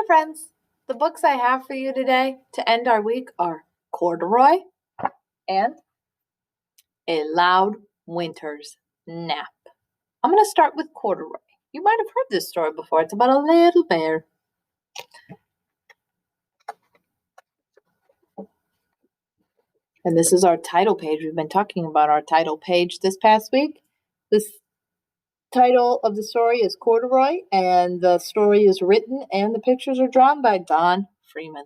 friends. The books I have for you today to end our week are Corduroy and A Loud Winter's Nap. I'm going to start with Corduroy. You might have heard this story before. It's about a little bear. And this is our title page. We've been talking about our title page this past week. This title of the story is Corduroy, and the story is written and the pictures are drawn by Don Freeman.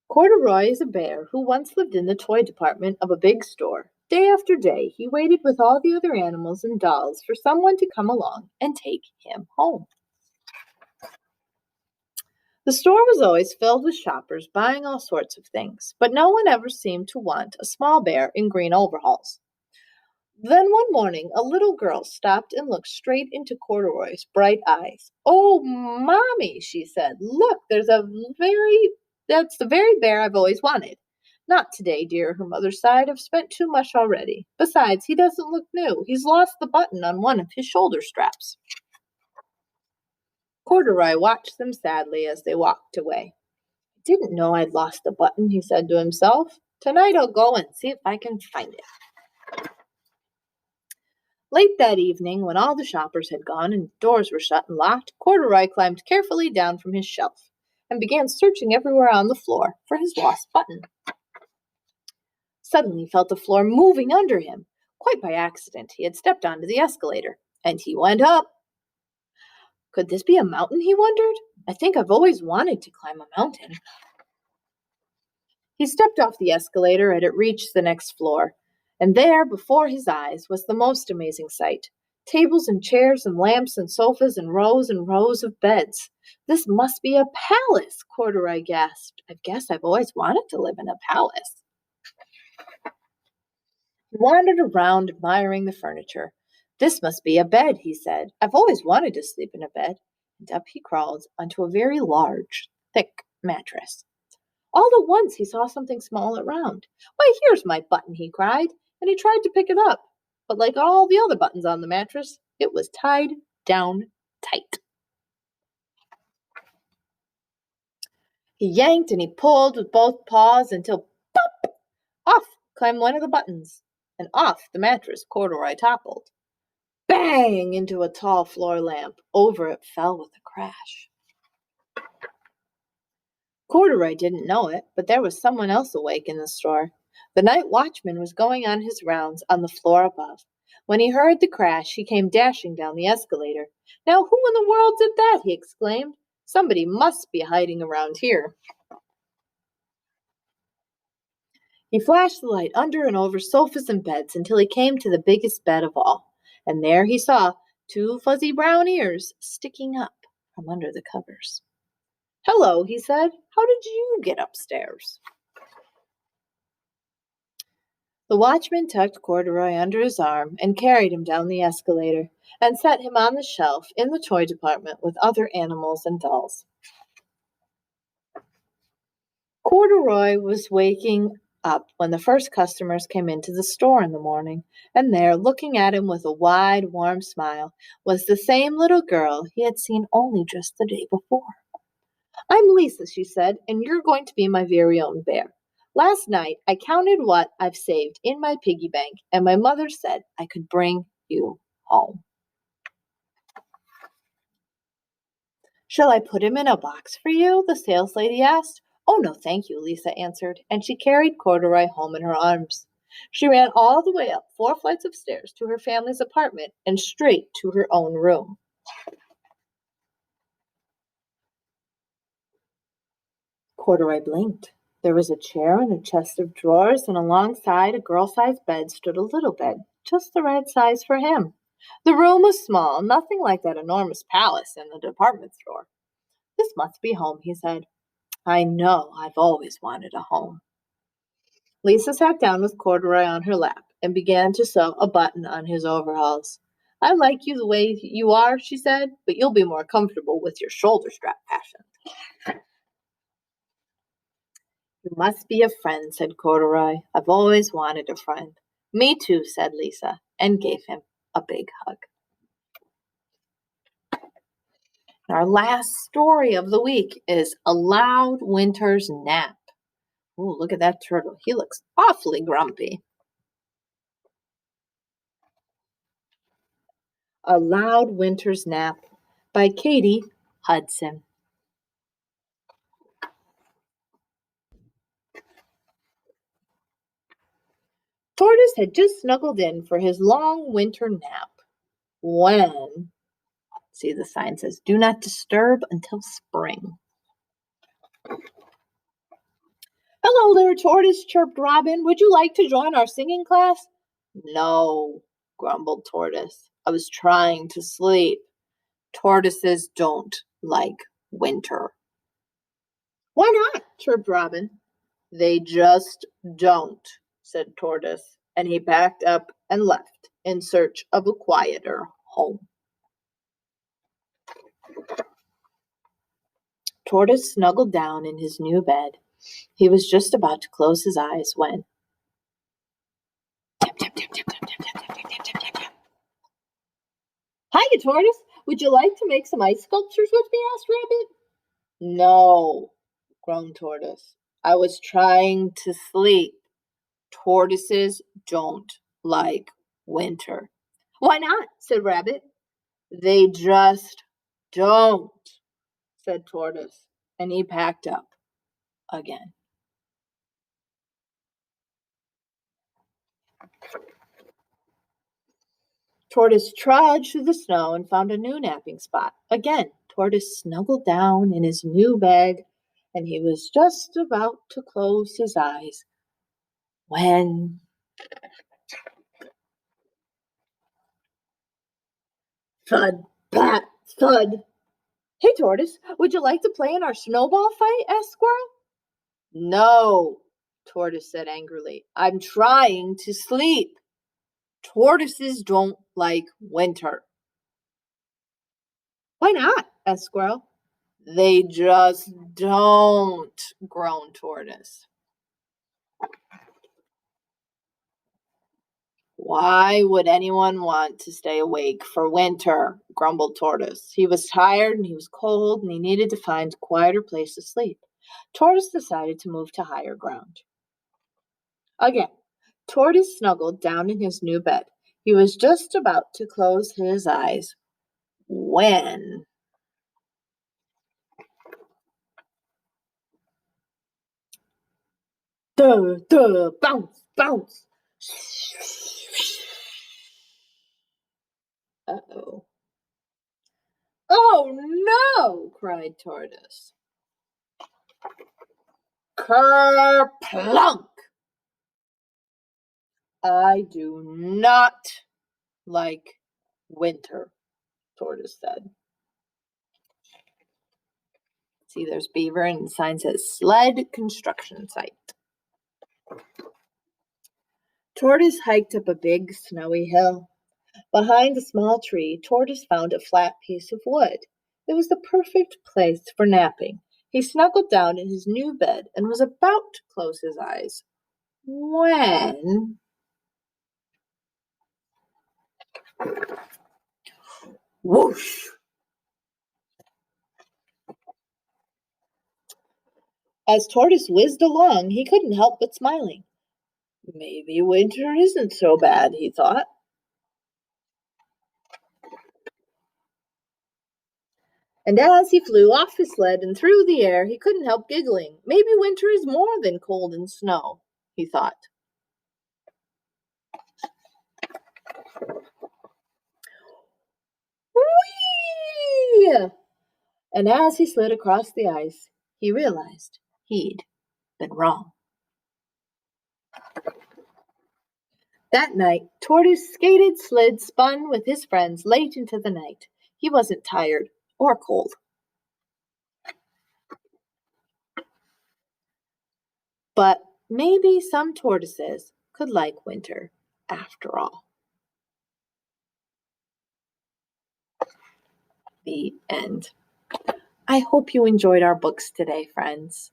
Corduroy is a bear who once lived in the toy department of a big store. Day after day, he waited with all the other animals and dolls for someone to come along and take him home. The store was always filled with shoppers buying all sorts of things, but no one ever seemed to want a small bear in green overalls. Then one morning, a little girl stopped and looked straight into Corduroy's bright eyes. "Oh, Mommy," she said, "look, that's the very bear I've always wanted." "Not today, dear," her mother sighed. "I've spent too much already. Besides, he doesn't look new. He's lost the button on one of his shoulder straps." Corduroy watched them sadly as they walked away. "I didn't know I'd lost the button," he said to himself. "Tonight I'll go and see if I can find it." Late that evening, when all the shoppers had gone and doors were shut and locked, Corduroy climbed carefully down from his shelf and began searching everywhere on the floor for his lost button. Suddenly he felt the floor moving under him. Quite by accident, he had stepped onto the escalator, and he went up. Could this be a mountain, he wondered? I think I've always wanted to climb a mountain. He stepped off the escalator and it reached the next floor, and there, before his eyes, was the most amazing sight. Tables and chairs and lamps and sofas and rows of beds. "This must be a palace," Corduroy gasped. "I guess I've always wanted to live in a palace." He wandered around admiring the furniture. "This must be a bed," he said. "I've always wanted to sleep in a bed." And up he crawled onto a very large, thick mattress. All at once he saw something small and round. "Why, here's my button," he cried, and he tried to pick it up. But like all the other buttons on the mattress, it was tied down tight. He yanked and he pulled with both paws until pop! Off climbed one of the buttons, and off the mattress Corduroy toppled. Bang! Into a tall floor lamp. Over it fell with a crash. Corduroy didn't know it, but there was someone else awake in the store. The night watchman was going on his rounds on the floor above. When he heard the crash, he came dashing down the escalator. "Now, who in the world did that?" he exclaimed. "Somebody must be hiding around here." He flashed the light under and over sofas and beds until he came to the biggest bed of all, and there he saw two fuzzy brown ears sticking up from under the covers. "Hello," he said. "How did you get upstairs?" The watchman tucked Corduroy under his arm and carried him down the escalator and set him on the shelf in the toy department with other animals and dolls. Corduroy was waking up when the first customers came into the store in the morning, and there, looking at him with a wide, warm smile, was the same little girl he had seen only just the day before. "I'm Lisa," she said, "and you're going to be my very own bear. Last night I counted what I've saved in my piggy bank, and my mother said I could bring you home." "Shall I put him in a box for you?" the saleslady asked. "Oh, no, thank you," Lisa answered, and she carried Corduroy home in her arms. She ran all the way up 4 flights of stairs to her family's apartment and straight to her own room. Corduroy blinked. There was a chair and a chest of drawers, and alongside a girl-sized bed stood a little bed, just the right size for him. The room was small, nothing like that enormous palace in the department store. "This must be home," he said. "I know I've always wanted a home." Lisa sat down with Corduroy on her lap and began to sew a button on his overalls. "I like you the way you are," she said, "but you'll be more comfortable with your shoulder strap fastened." "You must be a friend," said Corduroy. "I've always wanted a friend." "Me too," said Lisa, and gave him a big hug. Our last story of the week is Aloud Winter's Nap. Ooh, look at that turtle. He looks awfully grumpy. A Loud Winter's Nap by Katie Hudson. Tortoise had just snuggled in for his long winter nap when, see, the sign says, do not disturb until spring. Hello there, Tortoise, chirped Robin. Would you like to join our singing class? No, grumbled Tortoise. I was trying to sleep. Tortoises don't like winter. Why not? Chirped Robin. They just don't, said Tortoise, and he packed up and left in search of a quieter home. Tortoise snuggled down in his new bed. He was just about to close his eyes when tap, tap, tap, tap, tap, tap, tap, tap, tap, tap, tap, tap. Hiya, Tortoise. Would you like to make some ice sculptures with me? Asked Rabbit. No, groaned Tortoise. I was trying to sleep. Tortoises don't like winter. Why not? Said Rabbit. They just don't, said Tortoise, and he packed up again. Tortoise trudged through the snow and found a new napping spot. Again, Tortoise snuggled down in his new bed, and he was just about to close his eyes when thud, pat, thud. Hey, Tortoise, would you like to play in our snowball fight? Asked Squirrel. No, Tortoise said angrily. I'm trying to sleep. Tortoises don't like winter. Why not? Asked Squirrel. They just don't, groaned Tortoise. Why would anyone want to stay awake for winter? Grumbled Tortoise. He was tired and he was cold and he needed to find a quieter place to sleep. Tortoise decided to move to higher ground. Again, Tortoise snuggled down in his new bed. He was just about to close his eyes when duh, duh, bounce, bounce. Uh-oh. Oh no, cried Tortoise. Kerplunk! I do not like winter, Tortoise said. See, there's beaver and the sign says sled construction site. Tortoise hiked up a big snowy hill. Behind a small tree, Tortoise found a flat piece of wood. It was the perfect place for napping. He snuggled down in his new bed and was about to close his eyes when whoosh! As Tortoise whizzed along, he couldn't help but smiling. Maybe winter isn't so bad, he thought. And as he flew off his sled and through the air, he couldn't help giggling. Maybe winter is more than cold and snow, he thought. Whee! And as he slid across the ice, he realized he'd been wrong. That night, Tortoise skated, slid, spun with his friends late into the night. He wasn't tired or cold. But maybe some tortoises could like winter after all. The end. I hope you enjoyed our books today, friends.